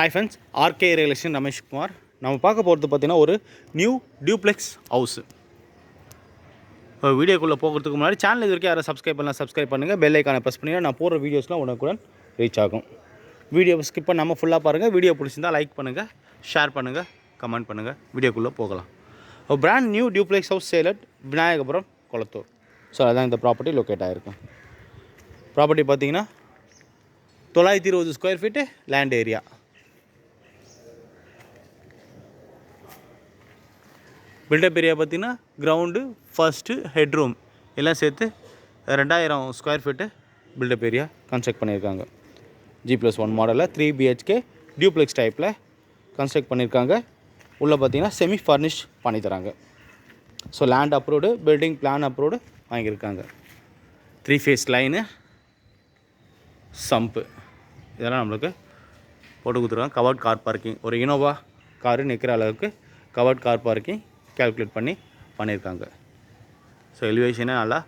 Hi friends, RK real estate Rameshkumar. நம்ம பார்க்க போகிறது பார்த்தீங்கன்னா ஒரு நியூ டியூப்ளெக்ஸ் ஹவுஸு. வீடியோக்குள்ளே போகிறதுக்கு முன்னாடி சேனல் இது வரைக்கும் யாரும் சப்ஸ்கிரைப் பண்ணுங்கள். பெல் ஐக்கானை ப்ரெஸ் பண்ணிங்கன்னா நான் போடுற வீடியோஸ்லாம் உடனுக்குடன் ரீச் ஆகும். வீடியோவை ஸ்கிப் பண்ணாமல் ஃபுல்லாக பாருங்கள். வீடியோ பிடிச்சிருந்தால் லைக் பண்ணுங்கள், ஷேர் பண்ணுங்கள், கமெண்ட் பண்ணுங்கள். வீடியோக்குள்ளே போகலாம். Brand new duplex house salad Vinayagapuram, Kolathur. So அதான் இந்த ப்ராப்பர்ட்டி லொக்கேட் ஆகிருக்கும். ப்ராப்பர்ட்டி பார்த்தீங்கன்னா 920 square feet land area. Build up area பார்த்திங்கன்னா கிரவுண்டு, ஃபர்ஸ்ட்டு, ஹெட்ரூம் எல்லாம் சேர்த்து 2000 square feet built up area construct பண்ணியிருக்காங்க. G+1 மாடலில் 3 BHK டியூப்ளெக்ஸ் டைப்பில் கன்ஸ்ட்ரக்ட் பண்ணியிருக்காங்க. உள்ளே பார்த்திங்கன்னா செமி ஃபர்னிஷ் பண்ணித்தராங்க. So land approved, building plan approved வாங்கியிருக்காங்க. 3 ஃபேஸ் லைனு, சம்பு இதெல்லாம் நம்மளுக்கு போட்டு கொடுத்துருக்காங்க. கவர்ட் கார் பார்க்கிங், ஒரு இனோவா காரு நிற்கிற அளவுக்கு கவர்ட் கார் பார்க்கிங் கால்குலேட் பண்ணியிருக்காங்க. ஸோ எலிவேஷனே நல்லா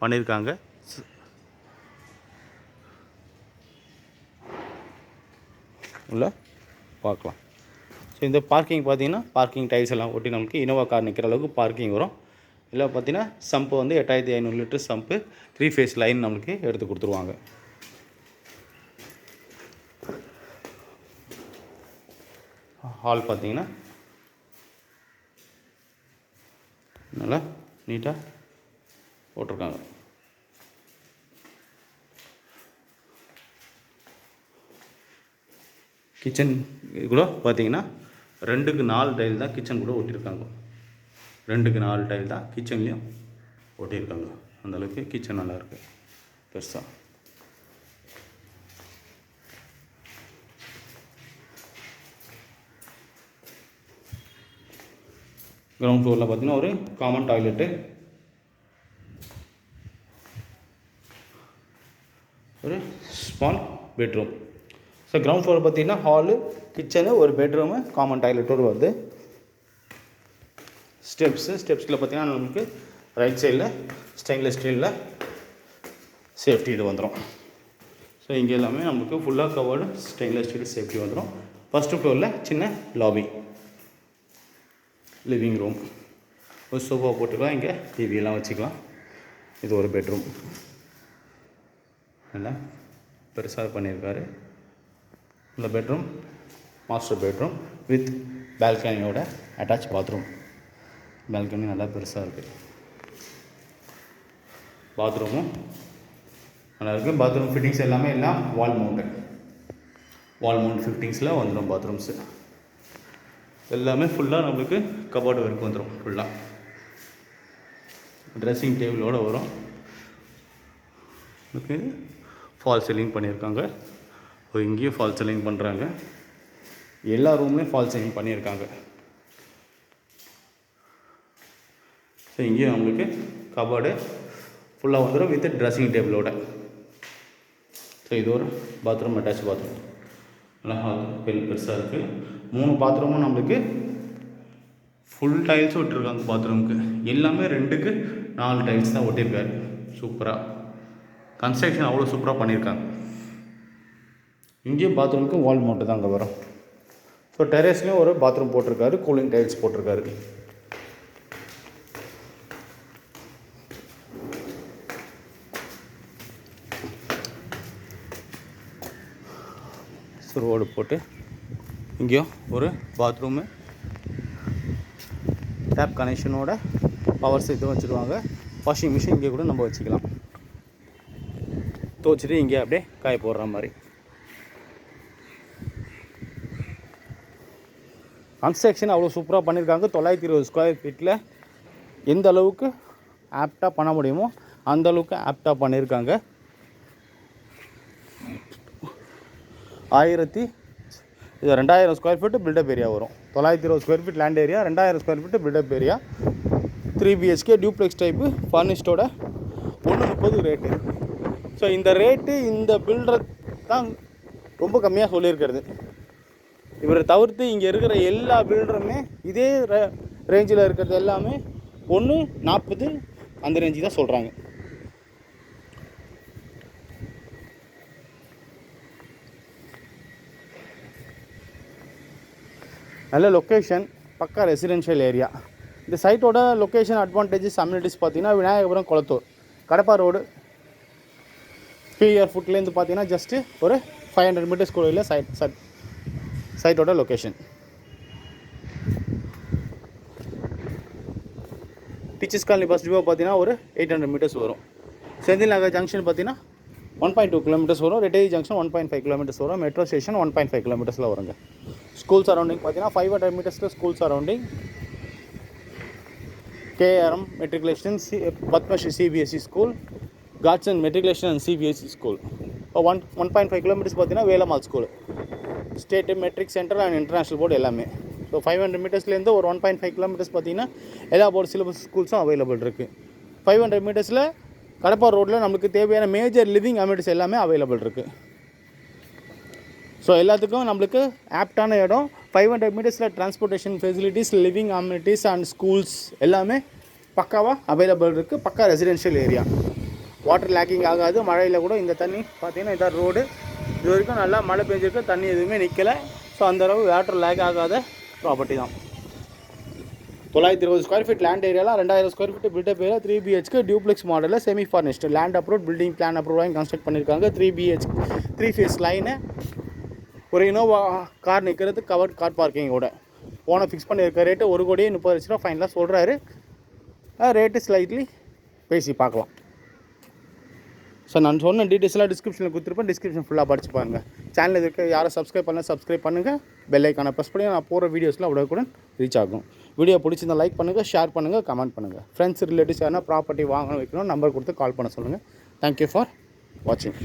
பண்ணியிருக்காங்க. உள்ள பார்க்கலாம். ஸோ இந்த பார்க்கிங் பார்த்தீங்கன்னா பார்க்கிங் டைல்ஸ் எல்லாம் ஒட்டி நமக்கு இனோவா கார் நிற்கிற அளவுக்கு பார்க்கிங் வரும். இல்லை பார்த்தீங்கன்னா சம்பு வந்து 8500 லிட்டர் சம்பு, 3 ஃபேஸ் லைன் நம்மளுக்கு எடுத்து கொடுத்துருவாங்க. ஹால் பார்த்தீங்கன்னா நல்லா நீட்டாக போட்டிருக்காங்க. கிச்சன் கூட பார்த்தீங்கன்னா 2க்கு 4 டைல் தான் கிச்சன் கூட ஒட்டியிருக்காங்க. 2க்கு 4 டைல் தான் கிச்சன்லேயும் ஒட்டியிருக்காங்க. அந்தளவுக்கு கிச்சன் நல்லாயிருக்கு பெருசாக. கிரவுண்ட் ஃப்ளோரில் பார்த்தீங்கன்னா ஒரு காமன் டாய்லெட்டு, ஒரு small bedroom. So ground floor பார்த்தீங்கன்னா ஹாலு, கிச்சனு, ஒரு பெட்ரூமு, காமன் டாய்லெட்டோடு வருது. ஸ்டெப்ஸில் பார்த்தீங்கன்னா நமக்கு ரைட் சைடில் ஸ்டெயின்லெஸ் ஸ்டீலில் சேஃப்டி இது வந்துடும். ஸோ இங்கே எல்லாமே நமக்கு ஃபுல்லாக கவர்டு ஸ்டெயின்லெஸ் ஸ்டீல் சேஃப்டி வந்துடும். ஃபஸ்ட்டு ஃப்ளோரில் சின்ன லாபி, லிவிங் ரூம், ஒரு சோஃபா போட்டுக்கலாம், இங்கே டிவியெல்லாம் வச்சுக்கலாம். இது ஒரு பெட்ரூம், நல்லா பெருசாக பண்ணியிருக்காரு. இந்த பெட்ரூம் மாஸ்டர் பெட்ரூம் வித் பால்கனியோட அட்டாச் பாத்ரூம். பால்கனி நல்லா பெருசாக இருக்குது. பாத்ரூமும் நல்லா இருக்குது. பாத்ரூம் ஃபிட்டிங்ஸ் எல்லாமே எல்லாம் வால் மவுண்ட் ஃபிட்டிங்ஸில் வந்துடும். பாத்ரூம்ஸு எல்லாமே ஃபுல்லாக நம்மளுக்கு கபோர்டு ஒர்க் வந்துடும். ஃபுல்லாக ட்ரெஸ்ஸிங் டேபிளோடு வரும். ஓகே, ஃபால் சீலிங் பண்ணியிருக்காங்க. இங்கேயும் ஃபால் சீலிங் பண்ணுறாங்க. எல்லா ரூம்லேயும் ஃபால் சீலிங் பண்ணியிருக்காங்க. ஸோ இங்கேயும் நம்மளுக்கு கபோர்டு ஃபுல்லாக வந்துடும் வித் ட்ரெஸ்ஸிங் டேபிளோட. ஸோ இது ஒரு பாத்ரூம், அட்டாச் பாத்ரூம். நல்லா பெருசாக இருக்குது. 3 பாத்ரூமும் நம்மளுக்கு ஃபுல் டைல்ஸ் ஒட்டிருக்காங்க. பாத்ரூமுக்கு எல்லாமே 2க்கு 4 டைல்ஸ் தான் ஒட்டியிருக்காரு. சூப்பராக கன்ஸ்ட்ரக்ஷன் அவ்வளோ சூப்பராக பண்ணியிருக்காங்க. இங்கேயும் பாத்ரூமுக்கு வால் மவுண்ட்டு தான் அங்கே வரும். ஸோ டெரேஸ்லேயும் ஒரு பாத்ரூம் போட்டிருக்காரு, கூலிங் டைல்ஸ் போட்டிருக்காரு. ஸோ ரோடு போட்டு இங்கேயும் ஒரு பாத்ரூமு, டேப் கனெக்ஷனோட பவர் சேர்த்து வச்சுருவாங்க. வாஷிங் மிஷின் இங்கே கூட நம்ம வச்சுக்கலாம். துவச்சிட்டு இங்கே அப்படியே காய போடுற மாதிரி. கன்ஸ்ட்ரக்ஷன் அவ்வளோ சூப்பராக பண்ணியிருக்காங்க. 920 ஸ்கொயர் ஃபீட்டில் எந்த அளவுக்கு ஆப்டாக பண்ண முடியுமோ அந்தளவுக்கு ஆப்டாக பண்ணியிருக்காங்க. 2000 ஸ்கொயர் ஃபீட்டு பில்டப் ஏரியா வரும். 920 square feet land area, 2000 square feet built up area, 3 BHK duplex type ஃபர்னிஷ்டோட 130 ரேட்டு. ஸோ இந்த ரேட்டு இந்த பில்டர் தான் ரொம்ப கம்மியாக சொல்லியிருக்கிறது. இவரை தவிர்த்து இங்கே இருக்கிற எல்லா பில்டருமே இதே ரேஞ்சில் இருக்கிறது எல்லாமே 140 அந்த ரேஞ்சு தான் சொல்கிறாங்க. நல்ல லொக்கேஷன், பக்கா ரெசிடென்ஷியல் ஏரியா. இந்த சைட்டோட லொக்கேஷன் அட்வான்டேஜஸ் அம்யூனிட்டிஸ் பார்த்தீங்கன்னா விநாயகபுரம் குளத்தூர் கடப்பா ரோடு பிஆர் ஃபுட்லேருந்து பார்த்தீங்கன்னா ஜஸ்ட்டு ஒரு 500 மீட்டர்ஸ் கூட சைட்டோட location. Teachers colony bus depot பார்த்தீங்கன்னா ஒரு 800 மீட்டர்ஸ் வரும். செந்தில் நகர் ஜங்ஷன் பார்த்தீங்கன்னா 1.2 கிலோமீட்டர்ஸ் வரும். ரெட்டேரி ஜங்ஷன் 1.5 கிலோமீட்டர்ஸ் வரும். மெட்ரோ ஸ்டேஷன் 1.5 கிலோமீட்டர்ஸில் வருங்க. ஸ்கூல் சரௌண்டிங் பார்த்தீங்கன்னா 500 மீட்டர்ஸில் school surrounding. KRM matriculation, Padmashree CBSE school, Godson matriculation and CBSE school. 1.5 kilometres பார்த்தீங்கன்னா Velammal school, state matric centre and international board எல்லாமே. ஸோ 500 மீட்டர்ஸ்லேருந்து ஒரு 1.5 கிலோமீட்டர்ஸ் பார்த்தீங்கன்னா எல்லா போர்டு சிலபஸ் ஸ்கூல்ஸும் அவைலபிள் இருக்குது. 500 மீட்டர்ஸில் கடப்பா ரோட்டில் நம்மளுக்கு தேவையான மேஜர் லிவிங் அம்யூனிட்டிஸ் எல்லாமே அவைலபிள் இருக்குது. ஸோ எல்லாத்துக்கும் நம்மளுக்கு ஆப்டான இடம். 500 மீட்டர்ஸில் transportation facilities, living amenities and schools எல்லாமே பக்காவாக அவைலபிள் இருக்குது. பக்கா ரெசிடென்ஷியல் ஏரியா. வாட்டர் லேக்கிங் ஆகாது. மழையில் கூட இந்த தண்ணி பார்த்தீங்கன்னா இதான் ரோடு. இது வரைக்கும் நல்லா மழை பெஞ்சிருக்கு, தண்ணி எதுவுமே நிற்கலை. ஸோ அந்தளவு வாட்டர் லேக் ஆகாத ப்ராப்பர்ட்டி தான். 920 ஸ்கொயர் ஃபீட் லேண்ட் ஏரியாவில் 2000 square feet built up area, 3 BHK duplex மாடலில் semi furnished. Land approve, building plan approve வாங்கி கன்ஸ்ட்ரக்ட் பண்ணியிருக்காங்க. 3 BHK 3 ஃபேஸ் லைனு, ஒரு இனோவா கார் நிற்கிறது, கவர்ட் கார் பார்க்கிங்கோட. ஓனர் ஃபிக்ஸ் பண்ணியிருக்க ரேட்டு 1,30,30,00,000 ஃபைனலாக சொல்கிறாரு. ரேட்டு ஸ்லைட்லி பேசி பார்க்கலாம். ஸோ நான் சொன்ன டீட்டெயில்ஸ்லாம் டிஸ்கிரிப்ஷனில் கொடுத்துருப்பேன். டிஸ்கிரிப்ஷன் ஃபுல்லாக படிச்சு பாருங்கள். சேனல் இருக்க யாரும் சப்ஸ்கிரைப் பண்ணலாம், சப்ஸ்கிரைப் பண்ணுங்கள். பெல் ஐக்கானை ப்ரெஸ் பண்ணி நான் போகிற வீடியோஸ்லாம் உடனுக்குடன் ரீச் ஆகும். வீடியோ பிடிச்சிருந்தால் லைக் பண்ணுங்கள், ஷேர் பண்ணுங்கள், கமெண்ட் பண்ணுங்கள். ஃப்ரெண்ட்ஸ் ரிலேட்டிவ்ஸ் யாருன்னா ப்ராப்பர்ட்டி வாங்கணும் வைக்கணும் நம்பர் கொடுத்து கால் பண்ண சொல்லுங்கள். தேங்க்யூ ஃபார் வாட்சிங்.